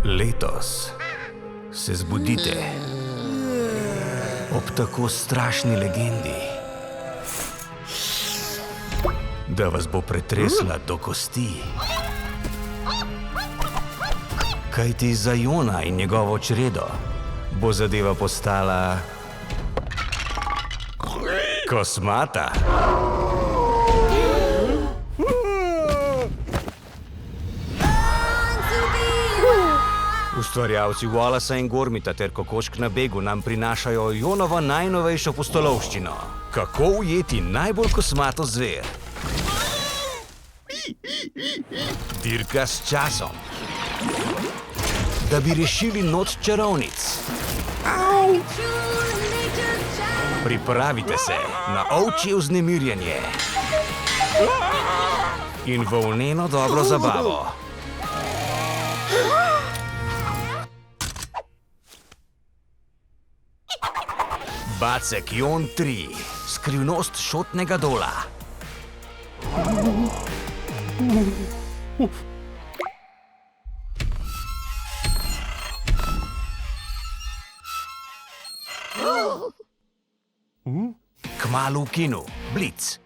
Letos se zbudite ob tako strašni legendi, da vas bo pretresla do kosti. Kajti za Jona in njegovo čredo bo zadeva postala kosmata. Ustvarjalci Wallacea in Gormita ter Kokošk na begu nam prinašajo Jonovo najnovejšo pustolovščino. Kako ujeti najbolj kosmato zver? Dirka s časom. Da bi rešili noč čarovnic. Pripravite se na ovčje vznemirjenje in volneno dobro zabavo. Bacek Jon 3. Skrivnost šotnega dola. Kmalu v kinu. Blic.